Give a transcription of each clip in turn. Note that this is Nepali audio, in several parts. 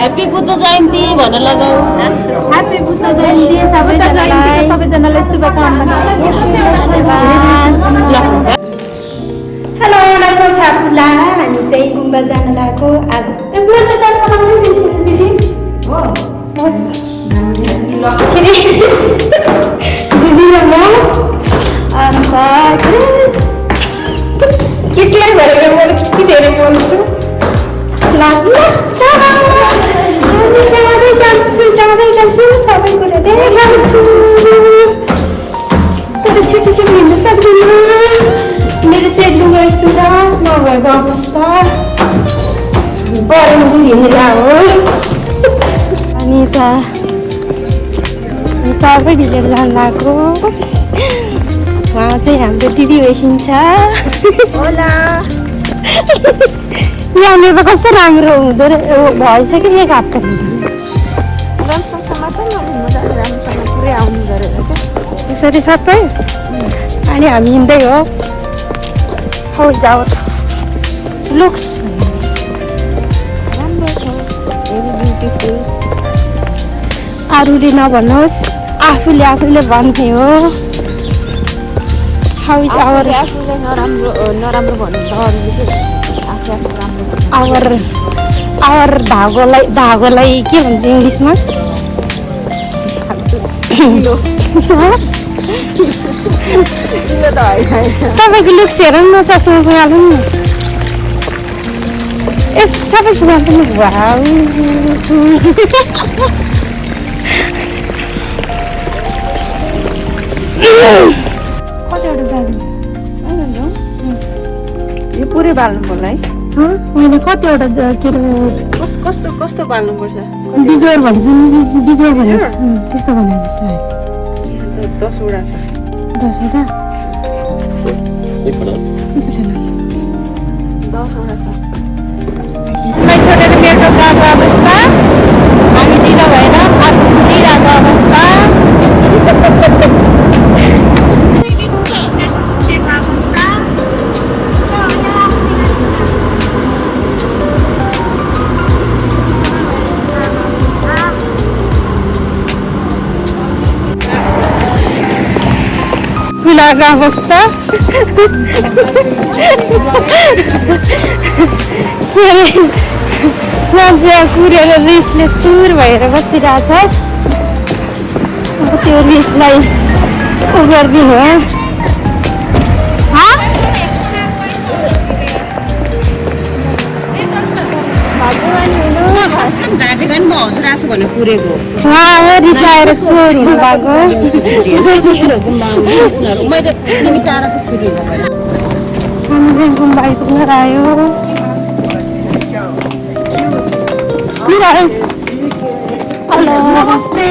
ह्याप्पी बुद्ध जयन्ती भन्न लगाऊ ह्याप्पी बुद्ध जयन्ती सबैजनालाई शुभकामना हेलो नसोला हामी चाहिँ गुम्बा जान लागेको आज दिदी र म अन्त के भनेर म के धेरै बोल्छु लाज लाग्छ हामी जाँदै जान्छु सबै कुरा देखाउँछु तर छिटो छिटो हिँड्नु सक्दिनँ मेरो चाहिँ लुगा यस्तो छ नभएको अवस्था गरम हिँडेर हो अनि त सबै ढिलेर जानु लाग्यो उहाँ चाहिँ हाम्रो दिदी भेसिन्छ होला यहाँनिर त कस्तो राम्रो हुँदो भइसक्यो एक हप्ता पुरै आउनु गरेर यसरी सबै अनि हामी हिँड्दै हो हाउस आवर लुक्स राम्रो छ भेरी ब्युटिफुल अरूले नभन्नुहोस् आफूले भन्ने हो हाउस आवर आफूलाई नराम्रो भन्नु त अरूले आवर धागोलाई के भन्छ इङ्ग्लिसमा तपाईँको लुक्स हेरौँ न चस्मा पुगालौँ न यस सबै पुगाल्नु कतिवटा बाल्नु यो पुरै बाल्नु पर्ला है होइन कतिवटा के अरे कस्तो बाल्नुपर्छ बिजोर भन्छ नि बिजोर भने त्यस्तो भने जस्तो 10 वटा छ 10 वटा छोडेर मेरो गएको अवस्था हामी ढिलो भएर आफ्नो लिइरहेको अवस्था फुलाको अवस्था मान्छे कुरेर रिसले चुर भएर बसिरहेछ त्यो रिसलाई उ गरिदिनु रिसाएर चोर हुनु भएको गुम्बा आइपुग्न आयो हेलो नमस्ते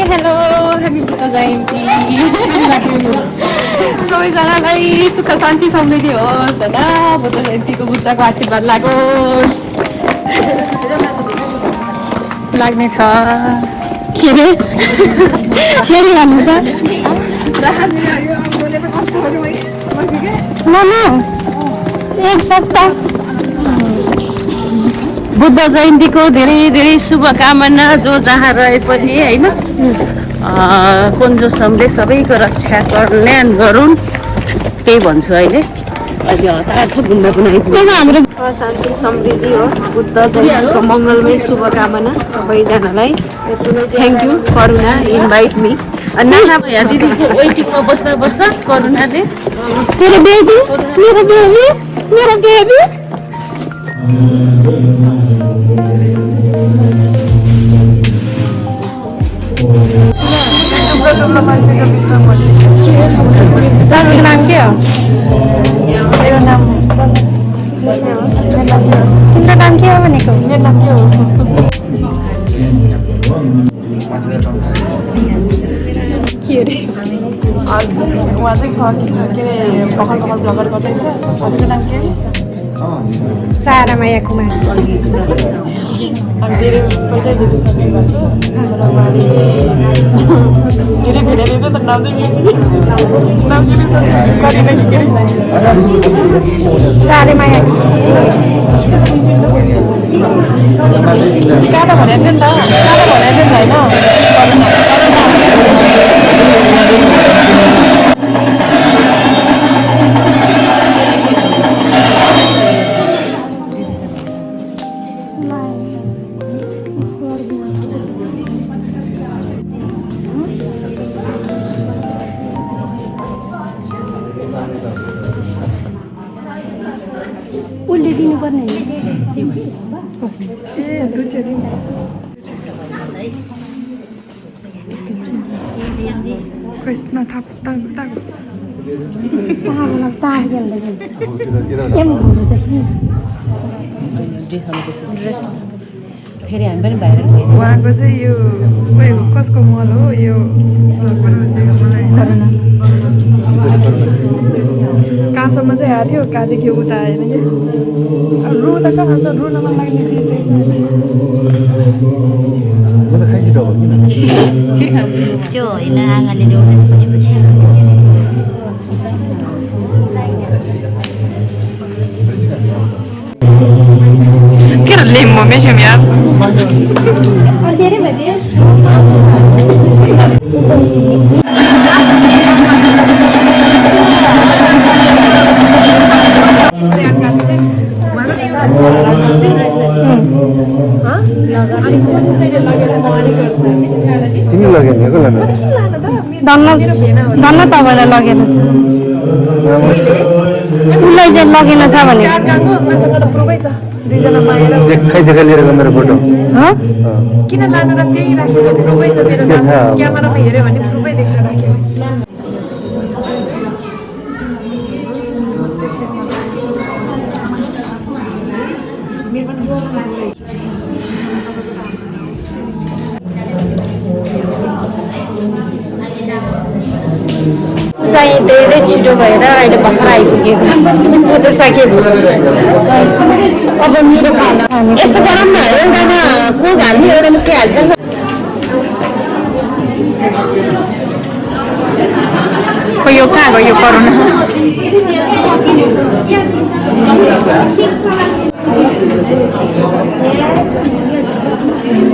हेलो ह्याप्पी बुद्ध जयन्ती सबैजनालाई सुख शान्ति समृद्धि होस् होइन बुद्ध जयन्तीको बुद्धको आशीर्वाद लागोस् लाग्ने छ के अरे फेरि भन्नु त एक सप्ताह बुद्ध जयन्तीको धेरै धेरै शुभकामना जो जहाँ रहे पनि होइन कुञ्जोसम्मले सबैको रक्षा कल्याण गरून् त्यही भन्छु अहिले अहिले हतार छ घुम्न पनि हाम्रो शान्ति समृद्धि होस् बुद्ध जयन्तीको मङ्गलमय शुभकामना सबैजनालाई thank you Karuna invite me नाना यहाँ दिदीको वेटिङमा बस्दा करुणाले मेरो बेबी मान्छेको बिचमा नाम के हो मेरो नाम तिम्रो नाम के हो भनेको मेरो नाम के हो के अरे उहाँ चाहिँ फर्स्ट के अरे भर्खर ब्लगर गर्दैछ हजुरको नाम के सारा माया कुमार धेरै पहिल्यैदेखि सबै गर्छ तर उहाँले धेरै धेरै त नाम चाहिँ नाम सारे माया काँडा भनेको थियो नि त काँडा भनेको थियो नि उसले दिनुपर्ने फेरि हामी पनि भाइरल भयो उहाँको चाहिँ यो कसको मल हो यो कहाँसम्म चाहिँ आएको थियो कहाँदेखि उता आएन कि रु त कहाँ छ रुन मन लाग्ने चिज त्यो होइन आँगाले ल्याउँदैछ पछि पछि किन लिम्बू मेस्यौँ यार तिमी लगेन धन्न धन्न तपाईँलाई लगेन छ उसलाई चाहिँ लगेन छ भने देखा लिएर गयो मेरो फोटो किन लानु र त्यही राखेको प्रुभै छ मेरो क्यामेरामा हेऱ्यो भने प्रुभै देख्छ राखेको चाहिँ धेरै छिटो भएर अहिले भर्खर आइपुगेको पूजा सकेको अब मेरो खाना यस्तो गरम न एउटामा कोक हाल्ने एउटामा चिया हाल्दैन यो कहाँ गयो यो करुणा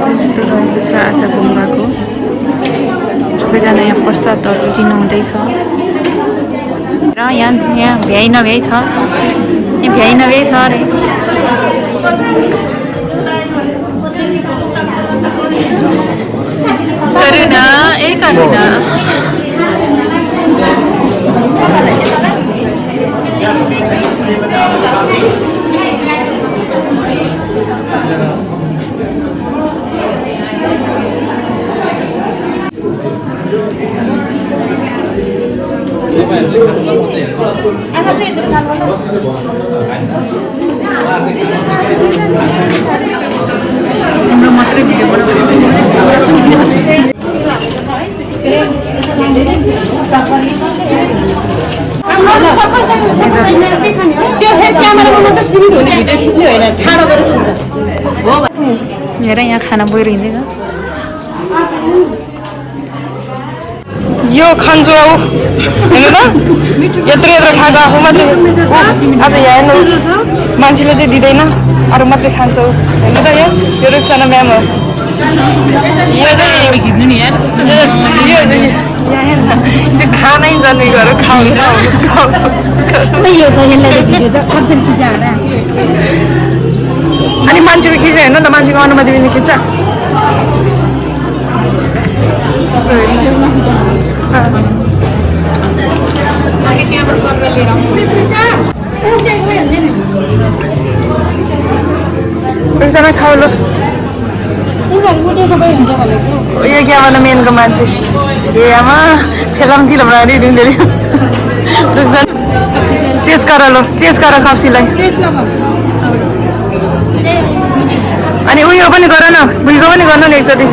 यस्तो रहेको छ आज गुम्बाको सबैजना यहाँ प्रसादहरू दिनुहुँदैछ र यहाँ भ्याइ नभ्याइ छ यहाँ भ्याइ नभ्याइ छ अरे करुणा ए करुणा हाम्रो मात्रै भिडियो त्यो फेरि क्यामेरामा मात्रै सीमित हुने भिडियो खिच्ने होइन ठाडो गरेर खिच्छ हेर यहाँ खाना बोकेर हिँड्दैछ यो खान्छु अब हेर्नु त यत्रो यत्रो खाएको आफू मात्रै आज यहाँ हेर्नु मान्छेले चाहिँ दिँदैन अरू मात्रै खान्छौ हेर्नु त यो रुखसाना म्याम हो यो चाहिँ यहाँ हेर्न त्यो खानै जाने गरेर खाउँदैन अनि मान्छेको खिच्छ हेर्नु त मान्छेको अनुमति पनि खिच्छ एकजना खाऊ ल यो क्यामेरा मेनको मान्छे ए आमा फिल्म चेस गर लो चेस गर खप्सीलाई अनि उयो पनि गर न भुइँको पनि गर्नु नि एकचोटि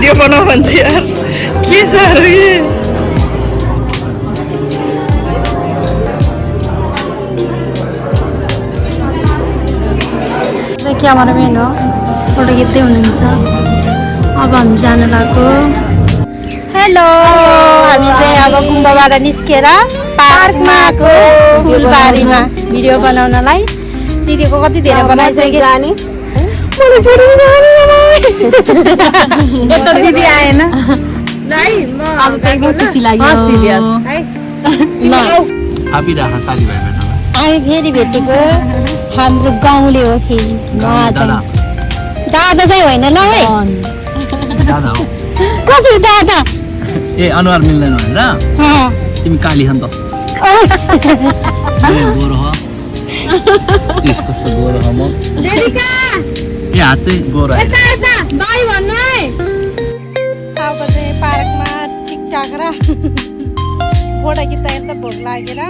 भिडियो बनाऊ भन्छ यार के छ अरे क्यामेराम्यान हो फोटो खिच्दै हुनुहुन्छ अब हामी जान लागेको हेलो हामी चाहिँ अब कुम्भबाट निस्केर पार्कमा आएको फुलबारीमा भिडियो बनाउनलाई दिदीको कति धेरै बनाइसक्यो जाने यता दिदी आएन अब चाहिँ एकदम खुसी लाग्यो आपी राख्न साथीभाइ भेट्न हामी फेरि भेटेको हाम्रो गाउँले हो फेरि दादा चाहिँ होइन ल है दादा हो कसरी दादा ए अनुहार मिल्दैन भनेर तिमी काली छन् त गोरो हो कस्तो गोरो हो म ए हात चाहिँ गोरो बाई भन्नु है अब चाहिँ पार्कमा टिकटाक र फोटो खिच्दा हेर्दा भोक लागेर